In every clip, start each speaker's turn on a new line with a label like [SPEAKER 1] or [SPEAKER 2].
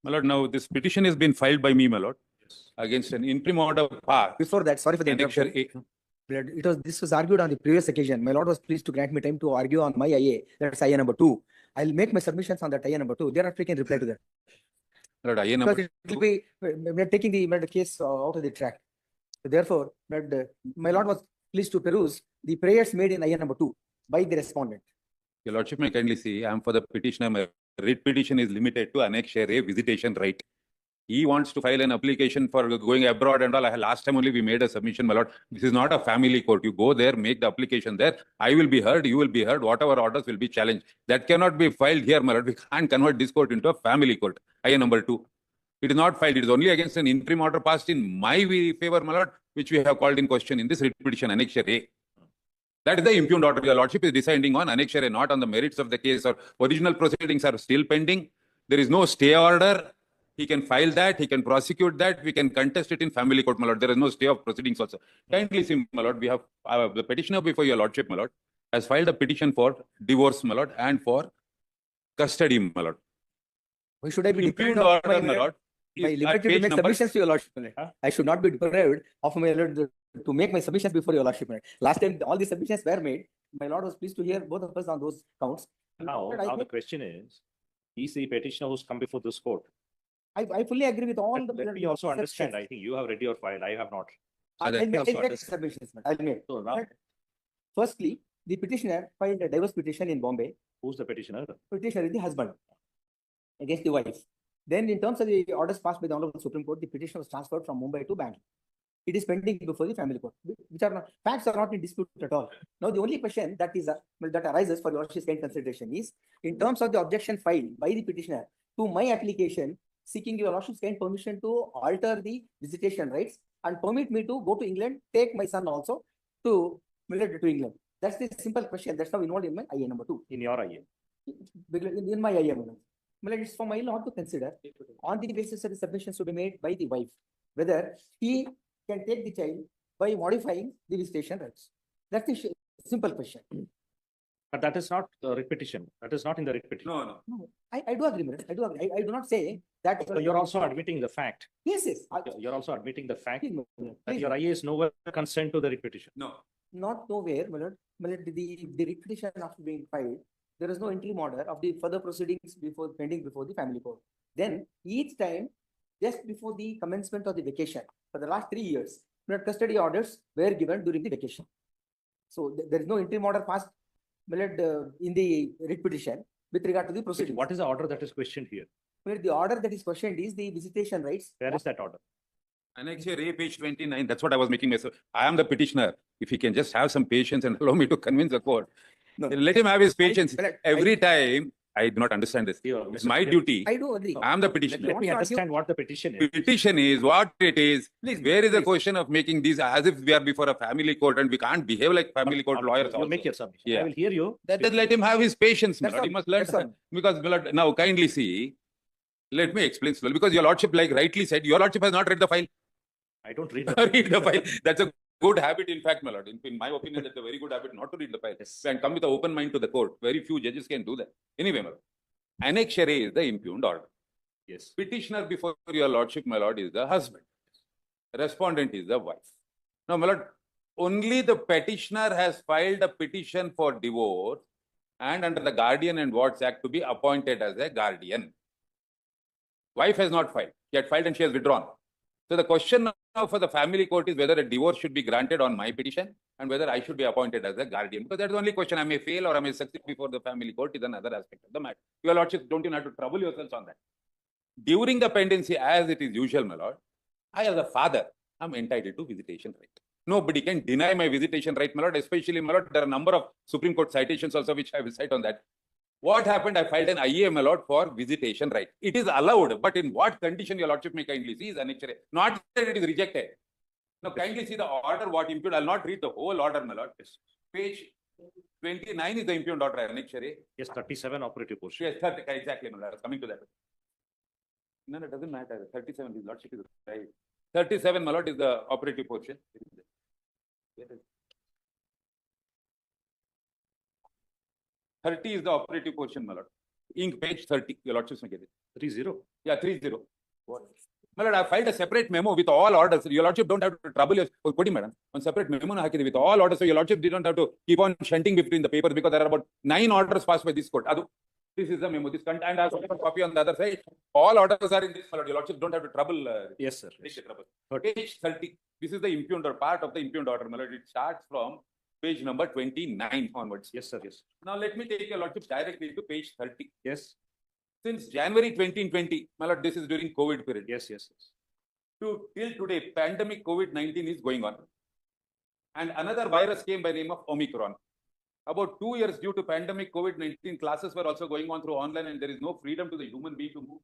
[SPEAKER 1] My lord, now this petition has been filed by me, my lord, against an interim order passed.
[SPEAKER 2] Before that, sorry for the interruption. This was argued on the previous occasion. My lord was pleased to grant me time to argue on my IA. That's IA number 2. I'll make my submissions on that IA number 2. Thereafter, we can reply to that.
[SPEAKER 1] Lord, IA number
[SPEAKER 2] Because it will be we're taking the case out of the track. So therefore, my lord was pleased to peruse the prayers made in IA number 2 by the respondent.
[SPEAKER 1] Your lordship may kindly see, I am for the petitioner. My writ petition is limited to annexure a visitation right. He wants to file an application for going abroad and all. Last time only we made a submission, my lord. This is not a family court. You go there, make the application there. I will be heard, you will be heard. Whatever orders will be challenged. That cannot be filed here, my lord. We can't convert this court into a family court. IA number 2. It is not filed. It is only against an interim order passed in my favor, my lord, which we have called in question in this writ petition, annexure A. That is the impugned order. Your lordship is deciding on annexure A, not on the merits of the case, or original proceedings are still pending. There is no stay order. He can file that, he can prosecute that, we can contest it in family court, my lord. There is no stay of proceedings also. Kindly see, my lord, we have the petitioner before your lordship, my lord, has filed a petition for divorce, my lord, and for custody, my lord.
[SPEAKER 2] Why should I be
[SPEAKER 1] impugned order, my lord?
[SPEAKER 2] My liberty to make submissions to your lordship, my lord. Huh? I should not be deprived of my lord to make my submissions before your lordship, my lord. Last time, all the submissions were made. My lord was pleased to hear both of us on those counts.
[SPEAKER 3] Now the question is, he's the petitioner who's come before this court.
[SPEAKER 2] I fully agree with all the.
[SPEAKER 3] Let me also understand. I think you have read your file. I have not.
[SPEAKER 2] I'll make submissions. I'll make.
[SPEAKER 3] So now,
[SPEAKER 2] firstly, the petitioner filed a divorce petition in Bombay.
[SPEAKER 3] Who's the petitioner?
[SPEAKER 2] Petitioner is the husband against the wife. Then, in terms of the orders passed by the Honorable Supreme Court, the petition was transferred from Mumbai to Bangalore. It is pending before the family court, which are not facts are not in dispute at all. Now, the only question that arises for your lordship's kind consideration is, in terms of the objection filed by the petitioner to my application, seeking your lordship's kind permission to alter the visitation rights and permit me to go to England, take my son also to England. That's the simple question. That's now involved in my IA number 2.
[SPEAKER 3] In your IA?
[SPEAKER 2] In my IA. It's for my lord to consider on the basis of the submissions to be made by the wife, whether he can take the child by modifying the visitation rights. That's the simple question.
[SPEAKER 3] But that is not the repetition. That is not in the repetition.
[SPEAKER 1] No.
[SPEAKER 2] I do agree, I do agree. I do not say that.
[SPEAKER 3] So you're also admitting the fact.
[SPEAKER 2] Yes.
[SPEAKER 3] You're also admitting the fact that your IA is nowhere consent to the repetition.
[SPEAKER 1] No.
[SPEAKER 2] Not nowhere, my lord. The repetition after being filed, there is no interim order of the further proceedings pending before the family court. Then each time, just before the commencement of the vacation, for the last 3 years, custody orders were given during the vacation. So there is no interim order passed in the writ petition with regard to the proceedings.
[SPEAKER 3] What is the order that is questioned here?
[SPEAKER 2] The order that is questioned is the visitation rights.
[SPEAKER 3] Where is that order?
[SPEAKER 1] Annexure A, page 29. That's what I was making myself. I am the petitioner. If he can just have some patience and allow me to convince the court. No. Let him have his patience. Every time, I do not understand this. It's my duty.
[SPEAKER 2] I do agree.
[SPEAKER 1] I am the petitioner.
[SPEAKER 3] Let me understand what the petition is.
[SPEAKER 1] Petition is what it is. Please, where is the question of making these as if we are before a family court and we can't behave like family court lawyers?
[SPEAKER 3] You make your submission.
[SPEAKER 1] Yeah.
[SPEAKER 3] I will hear you.
[SPEAKER 1] Then let him have his patience. He must learn. Because now kindly see. Let me explain slowly. Because your lordship, like rightly said, your lordship has not read the file.
[SPEAKER 3] I don't read the file.
[SPEAKER 1] Read the file. That's a good habit, in fact, my lord. In my opinion, that's a very good habit not to read the file. Yes. And come with an open mind to the court. Very few judges can do that. Anyway, my lord. Annexure A is the impugned order.
[SPEAKER 3] Yes.
[SPEAKER 1] Petitioner before your lordship, my lord, is the husband. Respondent is the wife. Now, my lord, only the petitioner has filed a petition for divorce and under the Guardian and Wards Act to be appointed as a guardian. Wife has not filed. She had filed and she has withdrawn. So the question now for the family court is whether a divorce should be granted on my petition and whether I should be appointed as a guardian. Because that's the only question. I may fail or I may succeed before the family court is another aspect of the matter. Your lordship, don't even have to trouble yourselves on that. During the pendency, as it is usual, my lord, I as a father, am entitled to visitation right. Nobody can deny my visitation right, my lord, especially, my lord, there are a number of Supreme Court citations also which I will cite on that. What happened? I filed an IA, my lord, for visitation right. It is allowed, but in what condition, your lordship may kindly see is annexure. Not that it is rejected. Now, kindly see the order, what impugned. I'll not read the whole order, my lord. Page 29 is the impugned order, annexure.
[SPEAKER 3] Yes, 37 operative portion.
[SPEAKER 1] Yes, 30, exactly, my lord. I was coming to that. No, it doesn't matter. 37, his lordship is right. 37, my lord, is the operative portion. 30 is the operative portion, my lord. Ink page 30. Your lordship may get it.
[SPEAKER 3] 30.
[SPEAKER 1] Yeah, 30. My lord, I filed a separate memo with all orders. Your lordship don't have to trouble your putting, madam. On separate memo with all orders, so your lordship did not have to keep on shunting between the papers because there are about 9 orders passed by this court. This is the memo. This and I have a copy on the other side. All orders are in this, my lord. Your lordship don't have to trouble.
[SPEAKER 3] Yes, sir.
[SPEAKER 1] Take the trouble.
[SPEAKER 3] Okay.
[SPEAKER 1] Page 30. This is the impugned or part of the impugned order, my lord. It starts from page number 29 onwards.
[SPEAKER 3] Yes, sir. Yes.
[SPEAKER 1] Now let me take your lordship directly to page 30.
[SPEAKER 3] Yes.
[SPEAKER 1] Since January 2020, my lord, this is during COVID period.
[SPEAKER 3] Yes. Yes. Yes.
[SPEAKER 1] To till today, pandemic COVID-19 is going on. And another virus came by name of Omicron. About 2 years due to pandemic COVID-19, classes were also going on through online and there is no freedom to the human being to move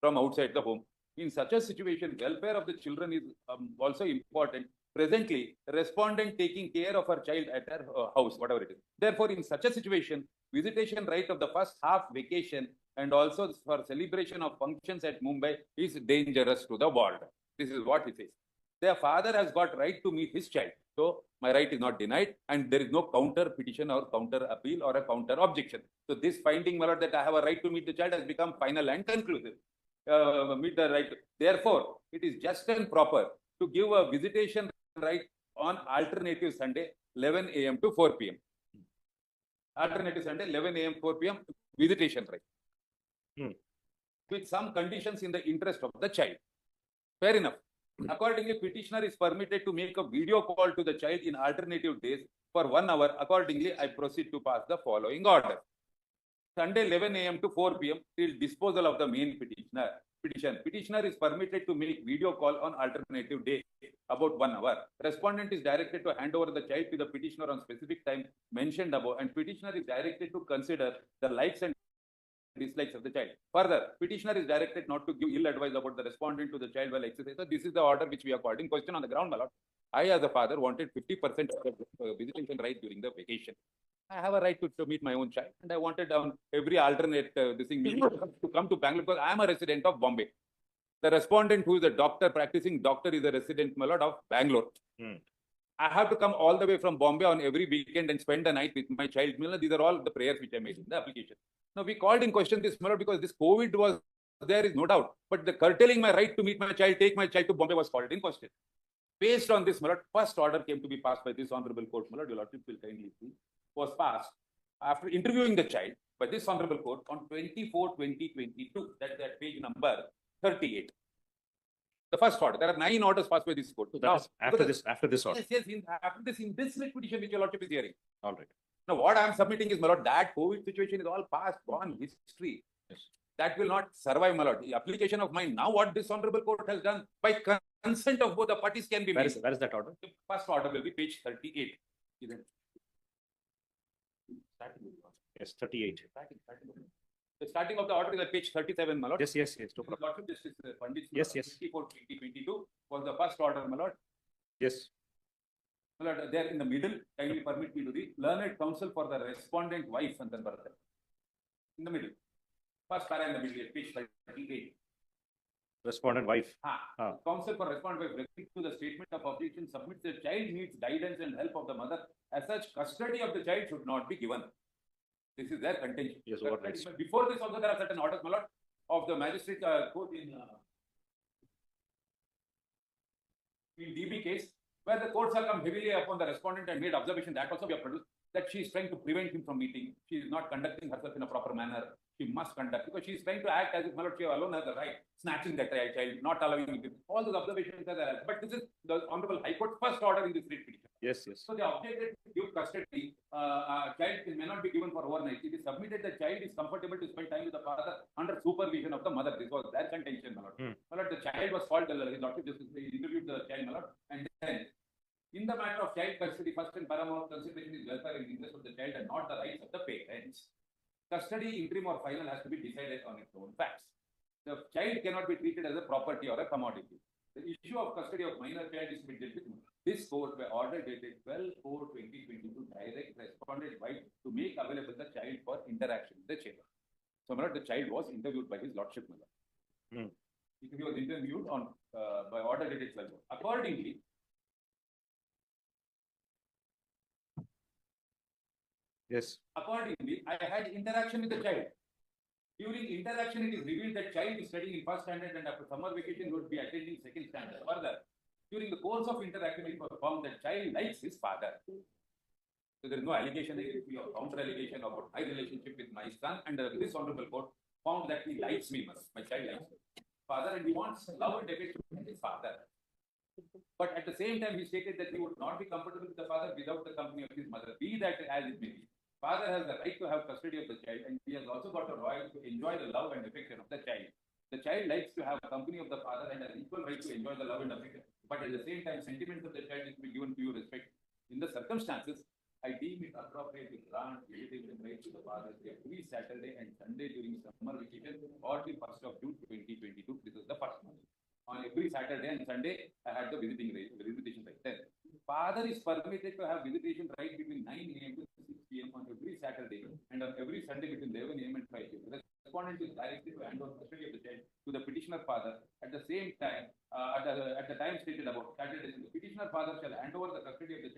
[SPEAKER 1] from outside the home. In such a situation, welfare of the children is also important. Presently, respondent taking care of her child at her house, whatever it is. Therefore, in such a situation, visitation right of the first half vacation and also for celebration of functions at Mumbai is dangerous to the world. This is what he says. Their father has got right to meet his child. So my right is not denied and there is no counter petition or counter appeal or a counter objection. So this finding, my lord, that I have a right to meet the child has become final and conclusive. Meet the right. Therefore, it is just and proper to give a visitation right on alternative Sunday, 11 a.m. to 4 p.m. Alternative Sunday, 11 a.m. 4 p.m. visitation right. With some conditions in the interest of the child. Fair enough. Accordingly, petitioner is permitted to make a video call to the child in alternative days for 1 hour. Accordingly, I proceed to pass the following order. Sunday 11 a.m. to 4 p.m. till disposal of the main petition. Petitioner is permitted to make video call on alternative day about 1 hour. Respondent is directed to hand over the child to the petitioner on specific time mentioned above and petitioner is directed to consider the likes and dislikes of the child. Further, petitioner is directed not to give ill advice about the respondent to the child while exercising. So this is the order which we are called in question on the ground, my lord. I, as a father, wanted 50% of the visitation right during the vacation. I have a right to meet my own child, and I wanted every alternate meeting to come to Bangalore because I am a resident of Bombay. The respondent, who is a doctor, practicing doctor, is a resident, my lord, of Bangalore. I have to come all the way from Bombay on every weekend and spend the night with my child. These are all the prayers which I made in the application. Now, we called in question this, my lord, because this COVID was there, is no doubt. But the curtailing my right to meet my child, take my child to Bombay was called in question. Based on this, my lord, first order came to be passed by this honorable court, my lord, your lordship will kindly see, was passed after interviewing the child by this honorable court on 24/20/22. That's page number 38. The first order. There are 9 orders passed by this court.
[SPEAKER 3] So that is after this order.
[SPEAKER 1] Yes, after this, in this petition which your lordship is hearing.
[SPEAKER 3] All right.
[SPEAKER 1] Now, what I am submitting is, my lord, that COVID situation is all past, gone, history.
[SPEAKER 3] Yes.
[SPEAKER 1] That will not survive, my lord. The application of mine, now what this honorable court has done, by consent of both the parties can be made.
[SPEAKER 3] Where is that order?
[SPEAKER 1] The first order will be page 38.
[SPEAKER 3] Yes, 38.
[SPEAKER 1] The starting of the order is at page 37, my lord.
[SPEAKER 3] Yes. No problem.
[SPEAKER 1] Lordship Justice Pandit.
[SPEAKER 3] Yes.
[SPEAKER 1] 24/2022 was the first order, my lord.
[SPEAKER 3] Yes.
[SPEAKER 1] My lord, there in the middle, kindly permit me to the learned counsel for the respondent wife and then brother. In the middle. First para in the middle, page 38.
[SPEAKER 3] Respondent wife.
[SPEAKER 1] Counsel for respondent wife respect to the statement of objection submits the child needs guidance and help of the mother. As such, custody of the child should not be given. This is their contention.
[SPEAKER 3] Yes,
[SPEAKER 1] but before this also there are certain orders, my lord, of the magistrate court in DB case, where the courts have come heavily upon the respondent and made observation that also we have produced that she is trying to prevent him from meeting. She is not conducting herself in a proper manner. She must conduct because she is trying to act as if, my lord, she alone has the right, snatching that child, not allowing him. All those observations are there. But this is the Honorable High Court first order in this writ petition.
[SPEAKER 3] Yes.
[SPEAKER 1] So the objected to give custody, child may not be given for overnight. It is submitted the child is comfortable to spend time with the father under supervision of the mother. This was their contention, my lord. My lord, the child was called, his lordship just interviewed the child, my lord, and then in the matter of child custody, first and paramount consideration is welfare and interest of the child and not the rights of the parents. Custody, interim or final has to be decided on its own facts. The child cannot be treated as a property or a commodity. The issue of custody of minor child is to be dealt with. This court, by order dated 12/4/2022, direct responded right to make available the child for interaction with the child. So, my lord, the child was interviewed by his lordship, my lord. He was interviewed on by order dated 12. Accordingly,
[SPEAKER 3] yes.
[SPEAKER 1] Accordingly, I had interaction with the child. During interaction, it is revealed that child is studying in first standard and after summer vacation would be attending second standard. Further, during the course of interaction, it was found that child likes his father. So there is no allegation or counter allegation about my relationship with my son, and this honorable court found that he likes me, my child likes me, father, and he wants love and affection from his father. But at the same time, he stated that he would not be comfortable with the father without the company of his mother. Be that as it may be, father has the right to have custody of the child, and he has also got a right to enjoy the love and affection of the child. The child likes to have company of the father and has equal right to enjoy the love and affection. But at the same time, sentiments of the child is to be given due respect. In the circumstances, I deem it appropriate to grant visitation right to the father every Saturday and Sunday during summer vacation or the 1st of June 2022. This is the first month. On every Saturday and Sunday, I had the visitation right. Then, father is permitted to have visitation right between 9 a.m. to 6 p.m. on every Saturday and on every Sunday between 11 a.m. and 5 p.m. The respondent is directed to hand over custody of the child to the petitioner father. At the same time, at the time stated above, Saturday, the petitioner father shall hand over the custody of the child